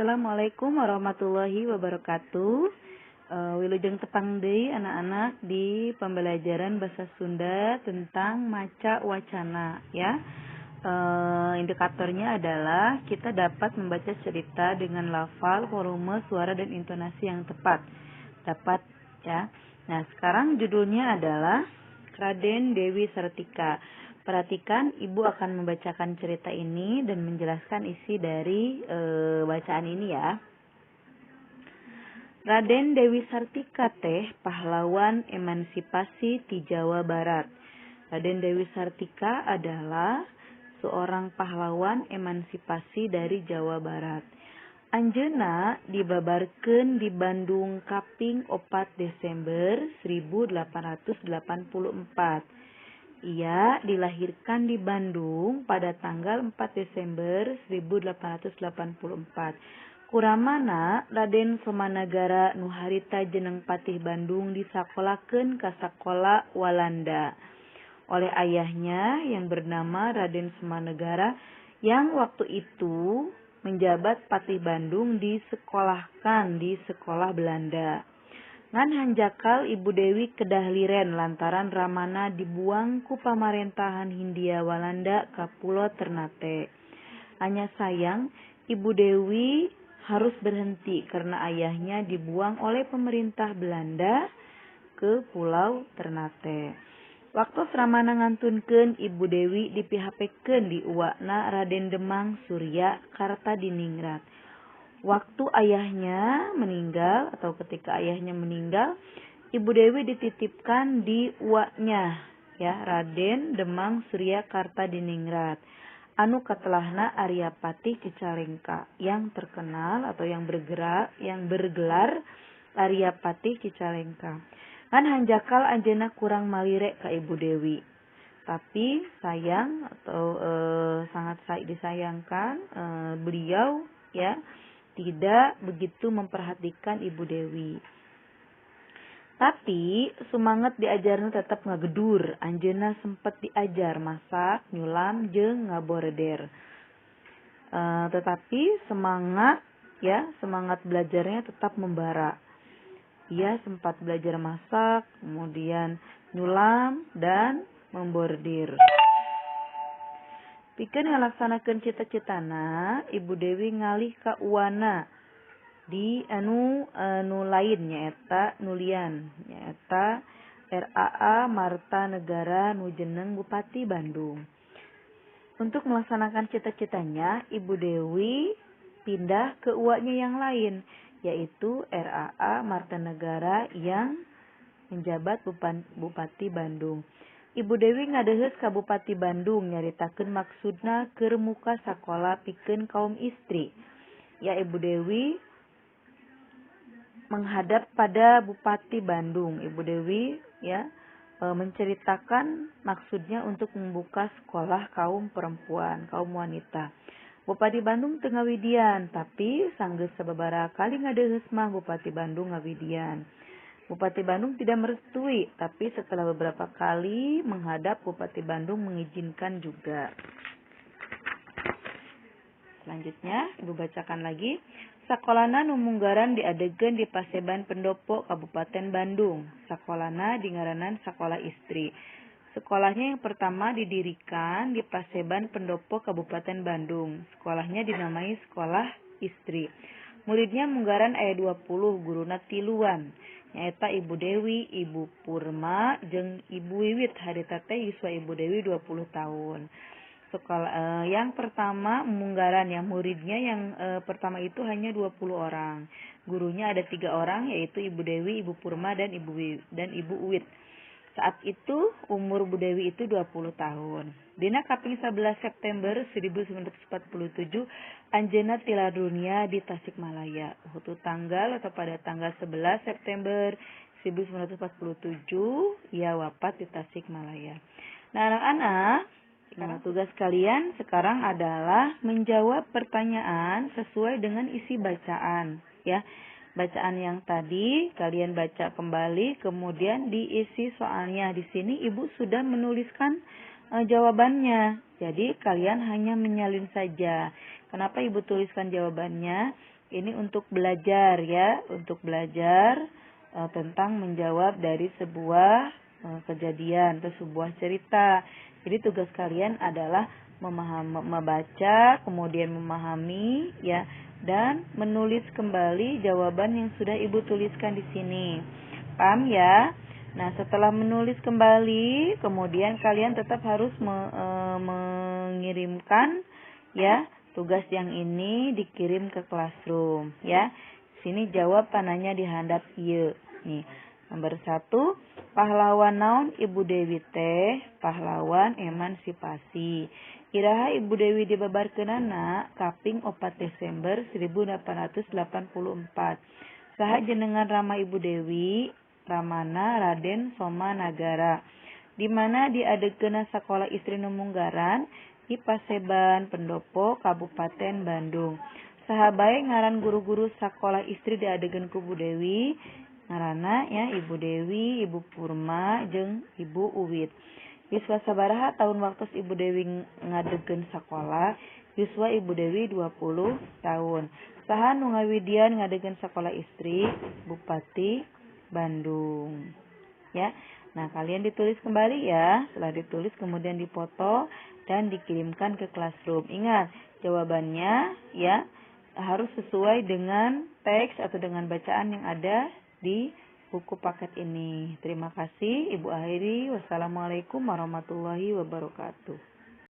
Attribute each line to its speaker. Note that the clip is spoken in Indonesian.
Speaker 1: Assalamualaikum warahmatullahi wabarakatuh. Wilujeng tepang deui anak-anak di pembelajaran bahasa Sunda tentang maca wacana ya. Indikatornya adalah kita dapat membaca cerita dengan lafal, volume, suara dan intonasi yang tepat. Dapat ya. Nah, sekarang judulnya adalah Raden Dewi Sartika. Perhatikan, Ibu akan membacakan cerita ini dan menjelaskan isi dari bacaan ini ya. Raden Dewi Sartika teh pahlawan emansipasi di Jawa Barat. Raden Dewi Sartika adalah seorang pahlawan emansipasi dari Jawa Barat. Anjeunna dibabarkeun di Bandung kaping 4 Desember 1884. Ia dilahirkan di Bandung pada tanggal 4 Desember 1884. Kuramana Raden Somanagara nu harita jeneng Patih Bandung disakolakeun ka sakola Walanda oleh ayahnya yang bernama Raden Somanagara yang waktu itu menjabat Patih Bandung disekolahkan di sekolah Belanda. Ngan hanjakal Ibu Dewi kedah liren lantaran Ramana dibuang ku pamarentahan Hindia Walanda ka Pulo Ternate. Hanya sayang Ibu Dewi harus berhenti karena ayahnya dibuang oleh pemerintah Belanda ke Pulau Ternate. Waktu Ramana ngantunkeun Ibu Dewi dipihapekeun di uwakna Raden Demang Surya Kartadiningrat. Waktu ayahnya meninggal atau ketika ayahnya meninggal, Ibu Dewi dititipkan di uaknya ya Raden Demang Surya Kartadiningrat. Anu katelahna Arya Patih Cicalengka yang terkenal atau yang bergelar Arya Patih Cicalengka. Kan hanjakal anjeunna kurang malire ka Ibu Dewi. Tapi sayang atau sangat disayangkan beliau ya tidak begitu memperhatikan Ibu Dewi. Tapi semangat diajarna tetap ngagedur. Anjeunna sempat diajar masak, nyulam, jeung ngaboreder. Tetapi semangat belajarnya tetap membara. Ia sempat belajar masak, kemudian nyulam dan membordir. Pikeun ngalaksanakeun cita-citana, Ibu Dewi ngalih ka uwana di anu lain nyaeta nulian nyaeta RAA Marta Negara nu jeneng Bupati Bandung. Untuk melaksanakan cita-citanya, Ibu Dewi pindah ke uaknya yang lain, yaitu RAA Marta Negara yang menjabat Bupati Bandung. Ibu Dewi ngadeuheus ka Bupati Bandung nyaritakeun maksudna keur muka sakola pikeun kaum istri. Ya Ibu Dewi menghadap pada Bupati Bandung. Ibu Dewi menceritakan maksudnya untuk membuka sekolah kaum perempuan, kaum wanita. Bupati Bandung teu ngawidian, tapi sanggeus sababaraha kali ngadeuheus mah Bupati Bandung ngawidian. Bupati Bandung tidak merestui, tapi setelah beberapa kali menghadap Bupati Bandung mengizinkan juga. Selanjutnya, Ibu bacakan lagi. Sakolana nu munggaran diadegeun di Paseban Pendopo Kabupaten Bandung. Sakolana dingaranan Sakola Istri. Sekolahnya yang pertama didirikan di Paseban Pendopo Kabupaten Bandung. Sekolahnya dinamai Sekolah Istri. Muridnya munggaran aya 20, guruna tiluan. Nyaeta Ibu Dewi, Ibu Purma, jeung Ibu Wiwit. Harita teh yuswa Ibu Dewi 20 tahun. Sekolah yang pertama munggaran yang muridnya yang pertama itu hanya 20 orang. Gurunya ada 3 orang yaitu Ibu Dewi, Ibu Purma dan Ibu Wiwit. Saat itu umur Bu Dewi itu 20 tahun. Dina kaping 11 September 1947 anjeunna tilar dunia di Tasikmalaya. Waktu tanggal atau pada tanggal 11 September 1947 ia wafat di Tasikmalaya. Nah, anak-anak, tugas kalian sekarang adalah menjawab pertanyaan sesuai dengan isi bacaan ya. Bacaan yang tadi kalian baca kembali, kemudian diisi soalnya. Di sini Ibu sudah menuliskan jawabannya. Jadi kalian hanya menyalin saja. Kenapa Ibu tuliskan jawabannya? ini untuk belajar ya, untuk belajar tentang menjawab dari sebuah kejadian atau sebuah cerita. Jadi tugas kalian adalah membaca, kemudian memahami ya, dan menulis kembali jawaban yang sudah Ibu tuliskan di sini. Paham ya? Nah, setelah menulis kembali, kemudian kalian tetap harus mengirimkan ya tugas yang ini dikirim ke classroom ya. Sini jawab panahnya di handap ieu. Nih, nomor 1, pahlawan naon Ibu Dewi teh? Pahlawan emansipasi. Iraha Ibu Dewi dibabarkeunana kaping 4 Desember 1884. Saha jenengan rama Ibu Dewi? Ramana Raden Soma Nagara. Di mana diadegeuna sakola istri nu munggaran di Paseban Pendopo Kabupaten Bandung. Saha bae ngaran guru-guru sakola istri diadegeun ku Bu Dewi? Ngaranna ya Ibu Dewi, Ibu Purma, jeung Ibu Uwit. Yuswa sabaraha tahun waktu Ibu Dewi ngadegeun sakola? Yuswa Ibu Dewi 20 tahun. Saha nu ngawidian ngadegeun sakola istri? Bupati Bandung. Ya. Nah, kalian ditulis kembali ya. Setelah ditulis kemudian dipoto dan dikirimkan ke classroom. Ingat, jawabannya ya harus sesuai dengan teks atau dengan bacaan yang ada di buku paket ini. Terima kasih, Ibu akhiri. Wassalamualaikum warahmatullahi wabarakatuh.